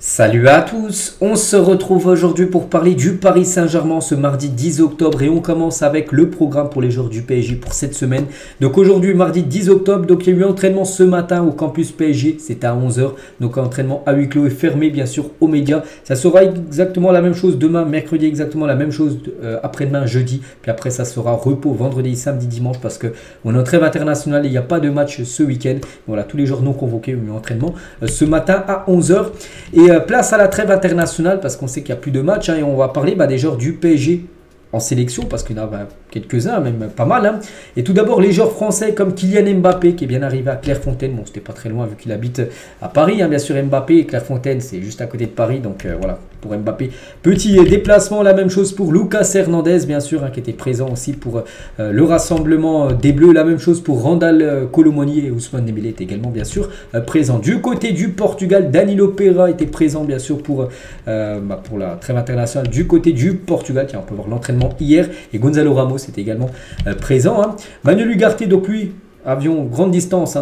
Salut à tous, on se retrouve aujourd'hui pour parler du Paris Saint-Germain ce mardi 10 octobre et on commence avec le programme pour les joueurs du PSG pour cette semaine. Donc aujourd'hui mardi 10 octobre, donc il y a eu entraînement ce matin au campus PSG, c'était à 11 h, donc entraînement à huis clos et fermé bien sûr aux médias. Ça sera exactement la même chose demain, mercredi exactement la même chose, après-demain jeudi, puis après ça sera repos vendredi, samedi, dimanche parce qu'on est en trêve internationale et il n'y a pas de match ce week-end. Voilà, tous les joueurs non convoqués ont eu entraînement ce matin à 11 h. Et place à la trêve internationale parce qu'on sait qu'il n'y a plus de matchs et on va parler des joueurs du PSG en sélection parce qu'il y en a quelques-uns, même pas mal. Et tout d'abord les joueurs français comme Kylian Mbappé qui est bien arrivé à Clairefontaine. Bon, c'était pas très loin vu qu'il habite à Paris, bien sûr Mbappé. Et Clairefontaine c'est juste à côté de Paris, donc voilà pour Mbappé. Petit déplacement, la même chose pour Lucas Hernandez bien sûr qui était présent aussi pour le rassemblement des Bleus. La même chose pour Randal Colomoni et Ousmane Dembélé est également bien sûr présent. Du côté du Portugal, Danilo Pereira était présent bien sûr pour la trêve internationale du côté du Portugal. Tiens, on peut voir l'entraînement hier et Gonzalo Ramos était également présent. Manuel Ugarte, donc lui, avion grande distance,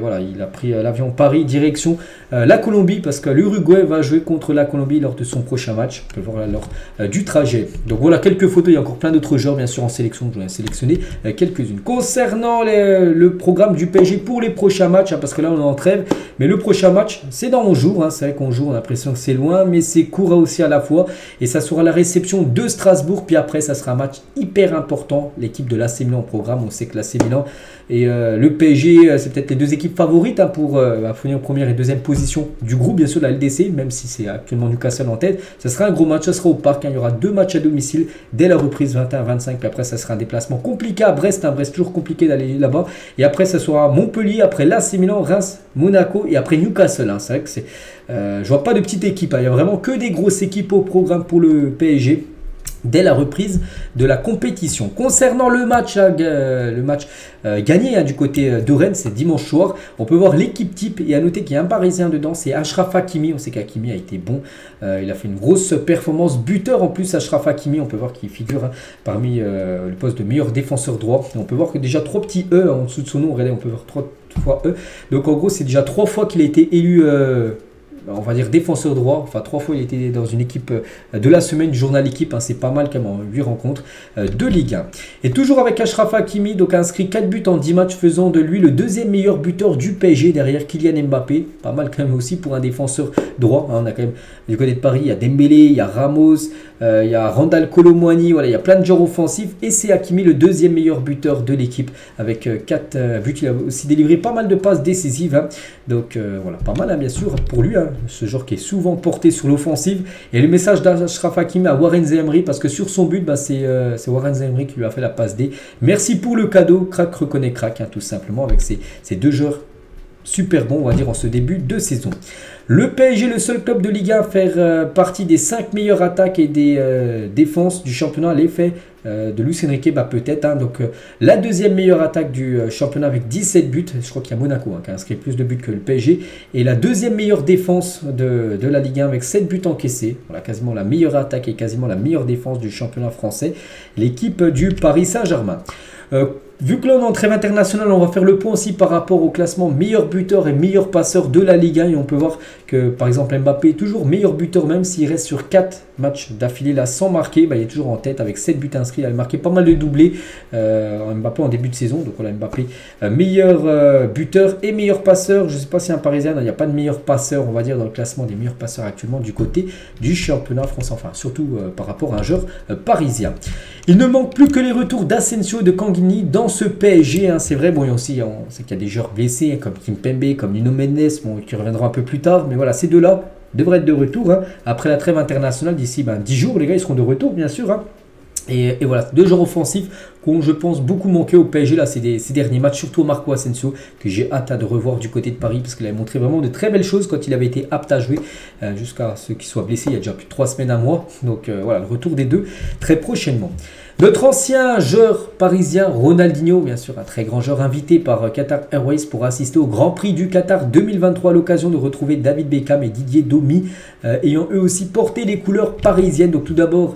voilà, il a pris l'avion Paris direction la Colombie parce que l'Uruguay va jouer contre la Colombie lors de son prochain match. On peut voir lors du trajet. Donc voilà quelques photos, il y a encore plein d'autres joueurs bien sûr en sélection, je vais sélectionner quelques-unes. Concernant le programme du PSG pour les prochains matchs, parce que là on est en trêve, mais le prochain match c'est dans 11 jours, c'est vrai qu'on joue, on a l'impression que c'est loin, mais c'est court aussi à la fois, et ça sera la réception de Strasbourg, puis après ça sera un match hyper important, l'équipe de l'AC Milan au programme. On sait que l'AC Milan et le PSG, c'est peut-être les deux équipes favorites pour finir en première et deuxième position du groupe, bien sûr la LDC, même si c'est actuellement Newcastle en tête. Ça sera un gros match, ça sera au parc, il y aura deux matchs à domicile dès la reprise 21-25, puis après ça sera un déplacement compliqué à Brest, Brest toujours compliqué d'aller là-bas, et après ça sera Montpellier, après l'AC Milan, Reims, Monaco et après Newcastle. C'est vrai que c'est, je vois pas de petite équipe, il y a vraiment que des grosses équipes au programme pour le PSG dès la reprise de la compétition. Concernant le match gagné du côté de Rennes, c'est dimanche soir. On peut voir l'équipe type et à noter qu'il y a un Parisien dedans, c'est Achraf Hakimi. On sait qu'Hakimi a été bon, il a fait une grosse performance, buteur en plus. Achraf Hakimi, on peut voir qu'il figure parmi le poste de meilleur défenseur droit. Et on peut voir que déjà 3 petits E en dessous de son nom, regardez, on peut voir 3 fois E. Donc en gros c'est déjà 3 fois qu'il a été élu on va dire défenseur droit, enfin 3 fois il était dans une équipe de la semaine du journal équipe, c'est pas mal quand même en 8 rencontres de Ligue 1. Et toujours avec Achraf Hakimi, donc inscrit 4 buts en 10 matchs, faisant de lui le deuxième meilleur buteur du PSG derrière Kylian Mbappé, pas mal quand même aussi pour un défenseur droit. On a quand même du côté de Paris, il y a Dembélé, il y a Ramos, il y a Randal Colomoni, voilà, il y a plein de joueurs offensifs et c'est Hakimi le deuxième meilleur buteur de l'équipe avec 4 buts. Il a aussi délivré pas mal de passes décisives, donc voilà, pas mal bien sûr pour lui, ce joueur qui est souvent porté sur l'offensive. Et le message d'Achraf Hakimi à Warren Zaïre, parce que sur son but, c'est Warren Zaïre qui lui a fait la passe D. Merci pour le cadeau, crack reconnaît crack, tout simplement, avec ces deux joueurs super bons, on va dire, en ce début de saison. Le PSG, le seul club de Ligue 1 à faire partie des 5 meilleures attaques et des défenses du championnat, l'effet de Luis Enrique, peut-être. Donc la deuxième meilleure attaque du championnat avec 17 buts. Je crois qu'il y a Monaco qui a inscrit plus de buts que le PSG. Et la deuxième meilleure défense de la Ligue 1 avec 7 buts encaissés. Voilà, quasiment la meilleure attaque et quasiment la meilleure défense du championnat français. L'équipe du Paris Saint-Germain. Vu que là on est en trêve internationale, on va faire le point aussi par rapport au classement meilleur buteur et meilleur passeur de la Ligue 1. Et on peut voir que par exemple Mbappé est toujours meilleur buteur, même s'il reste sur 4 matchs d'affilée là sans marquer. Il est toujours en tête avec 7 buts inscrits. Il a marqué pas mal de doublés Mbappé en début de saison. Donc voilà, Mbappé meilleur buteur et meilleur passeur. Je ne sais pas si un Parisien, il n'y a pas de meilleur passeur, on va dire, dans le classement des meilleurs passeurs actuellement du côté du championnat français. Enfin surtout par rapport à un joueur parisien. Il ne manque plus que les retours d'Asensio et de Canguigny dans ce PSG. C'est vrai, bon, on sait qu'il y a des joueurs blessés comme Kimpembe, comme Nuno Mendes, qui reviendront un peu plus tard. Mais voilà, ces deux-là devraient être de retour. Après la trêve internationale, d'ici 10 jours, les gars, ils seront de retour, bien sûr. Et voilà, deux joueurs offensifs qui ont, je pense, beaucoup manqué au PSG là, ces derniers matchs, surtout Marco Asensio, que j'ai hâte de revoir du côté de Paris, parce qu'il avait montré vraiment de très belles choses quand il avait été apte à jouer, jusqu'à ce qu'il soit blessé il y a déjà plus de 3 semaines, un mois. Donc voilà, le retour des deux très prochainement. Notre ancien joueur parisien Ronaldinho, bien sûr un très grand joueur, invité par Qatar Airways pour assister au Grand Prix du Qatar 2023, à l'occasion de retrouver David Beckham et Didier Domi, ayant eux aussi porté les couleurs parisiennes. Donc tout d'abord,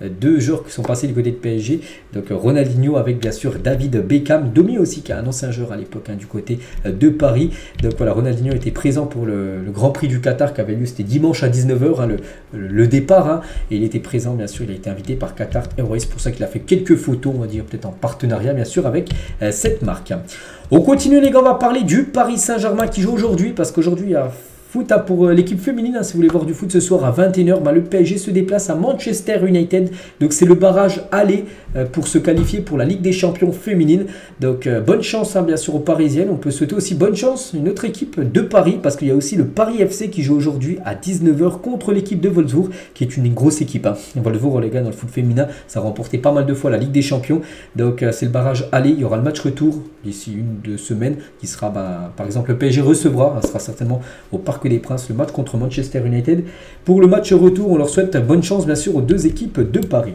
deux joueurs qui sont passés du côté de PSG, donc Ronaldinho avec bien sûr David Beckham, Domi aussi qui est un ancien joueur à l'époque du côté de Paris. Donc voilà, Ronaldinho était présent pour le Grand Prix du Qatar qui avait lieu, c'était dimanche à 19h, le départ. Et il était présent, bien sûr, il a été invité par Qatar Airways. C'est pour ça qu'il a fait quelques photos, on va dire peut-être en partenariat, bien sûr, avec cette marque. On continue les gars, on va parler du Paris Saint-Germain qui joue aujourd'hui, parce qu'aujourd'hui il y a foot pour l'équipe féminine. Si vous voulez voir du foot ce soir à 21h, le PSG se déplace à Manchester United. Donc c'est le barrage aller pour se qualifier pour la Ligue des Champions féminine. Donc bonne chance bien sûr aux Parisiennes. On peut souhaiter aussi bonne chance à une autre équipe de Paris, parce qu'il y a aussi le Paris FC qui joue aujourd'hui à 19h contre l'équipe de Wolfsburg, qui est une grosse équipe. Wolfsburg, les gars, dans le foot féminin, ça a remporté pas mal de fois la Ligue des Champions. Donc c'est le barrage aller. Il y aura le match retour d'ici 1-2 semaines qui sera, par exemple, le PSG recevra, sera certainement au Parc des Princes, le match contre Manchester United. Pour le match retour, on leur souhaite bonne chance bien sûr aux deux équipes de Paris.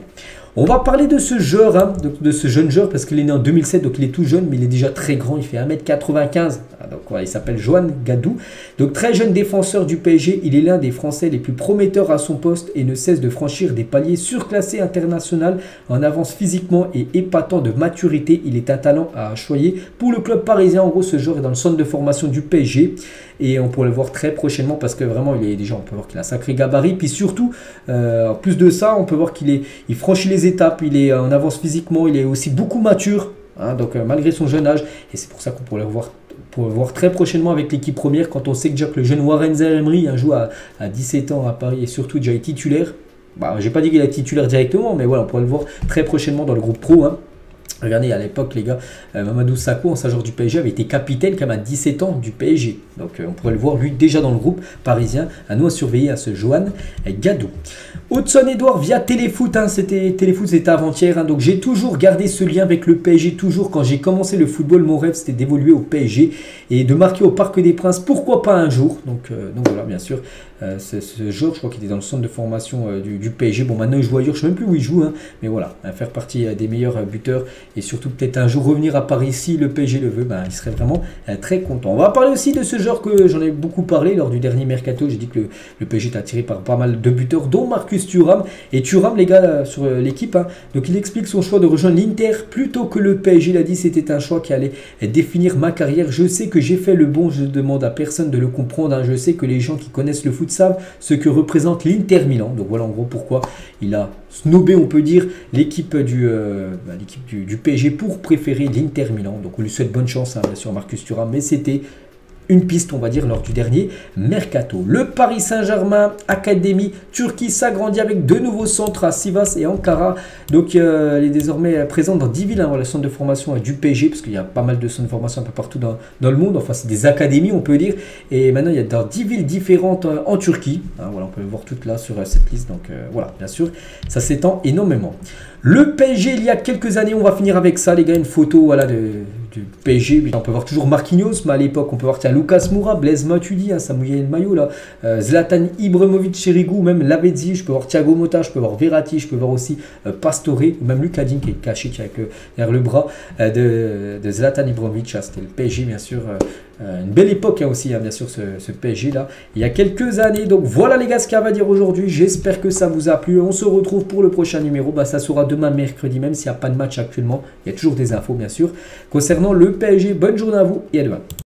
On va parler de ce joueur, de ce jeune joueur, parce qu'il est né en 2007, donc il est tout jeune, mais il est déjà très grand, il fait 1m95. Donc voilà, il s'appelle Johan Gadou. Donc très jeune défenseur du PSG, il est l'un des Français les plus prometteurs à son poste et ne cesse de franchir des paliers surclassés international, en avance physiquement et épatant de maturité. Il est un talent à choyer pour le club parisien. En gros, ce joueur est dans le centre de formation du PSG et on pourrait le voir très prochainement, parce que vraiment, il est déjà, on peut voir qu'il a un sacré gabarit. Puis surtout, en plus de ça, on peut voir qu'il franchit les étapes, il est en avance physiquement, il est aussi beaucoup mature. Donc malgré son jeune âge, et c'est pour ça qu'on pourrait le voir très prochainement avec l'équipe première, quand on sait que déjà que le jeune Warren Zaïre-Emery joue à 17 ans à Paris et surtout déjà est titulaire. J'ai pas dit qu'il est titulaire directement, mais voilà, on pourrait le voir très prochainement dans le groupe pro. Regardez, à l'époque, les gars, Mamadou Sakho, ancien joueur du PSG, avait été capitaine quand même à 17 ans du PSG. Donc, on pourrait le voir, lui, déjà dans le groupe parisien. À nous à surveiller, à ce Johan Gadou. Hudson-Edouard via Téléfoot. Téléfoot, c'était avant-hier. Donc, j'ai toujours gardé ce lien avec le PSG. Toujours, quand j'ai commencé le football, mon rêve, c'était d'évoluer au PSG et de marquer au Parc des Princes. Pourquoi pas un jour. Donc voilà, bien sûr. Ce joueur, je crois qu'il était dans le centre de formation du PSG. Bon, maintenant, il joue ailleurs. Je ne sais même plus où il joue. Mais voilà, faire partie des meilleurs buteurs. Et surtout peut-être un jour revenir à Paris si le PSG le veut, il serait vraiment très content. On va parler aussi de ce joueur que j'en ai beaucoup parlé lors du dernier mercato. J'ai dit que le PSG est attiré par pas mal de buteurs, dont Marcus Thuram. Et Thuram, les gars, sur l'équipe, donc il explique son choix de rejoindre l'Inter plutôt que le PSG. Il a dit que c'était un choix qui allait définir ma carrière. Je sais que j'ai fait le bon, je ne demande à personne de le comprendre. Je sais que les gens qui connaissent le foot savent ce que représente l'Inter Milan. Donc voilà en gros pourquoi il a snobé, on peut dire, l'équipe du PSG pour préférer l'Inter Milan. Donc on lui souhaite bonne chance bien sûr Marcus Thuram, mais c'était une piste, on va dire, lors du dernier mercato. Le Paris Saint-Germain Académie Turquie s'agrandit avec deux nouveaux centres à Sivas et Ankara. Donc il est désormais présent dans 10 villes, le centre de formation du PSG, parce qu'il y a pas mal de centres de formation un peu partout dans le monde. Enfin, c'est des académies, on peut dire. Et maintenant, il y a dans 10 villes différentes en Turquie. Voilà, on peut le voir toutes là sur cette liste. Donc voilà, bien sûr, ça s'étend énormément. Le PSG, il y a quelques années, on va finir avec ça, les gars, une photo voilà, du PSG. On peut voir toujours Marquinhos, mais à l'époque, on peut voir Lucas Moura, Blaise Matuidi, ça mouillait le maillot là. Zlatan Ibrahimovic, Chérigou, même Lavezzi, je peux voir Thiago Motta, je peux voir Verratti, je peux voir aussi Pastore, ou même Lucadine qui est caché avec derrière le bras de Zlatan Ibrahimovic. C'était le PSG, bien sûr. Une belle époque aussi, bien sûr, ce PSG là, il y a quelques années. Donc voilà les gars ce qu'il y a à dire aujourd'hui. J'espère que ça vous a plu. On se retrouve pour le prochain numéro. Ça sera demain mercredi, même s'il n'y a pas de match actuellement. Il y a toujours des infos bien sûr concernant le PSG. Bonne journée à vous et à demain.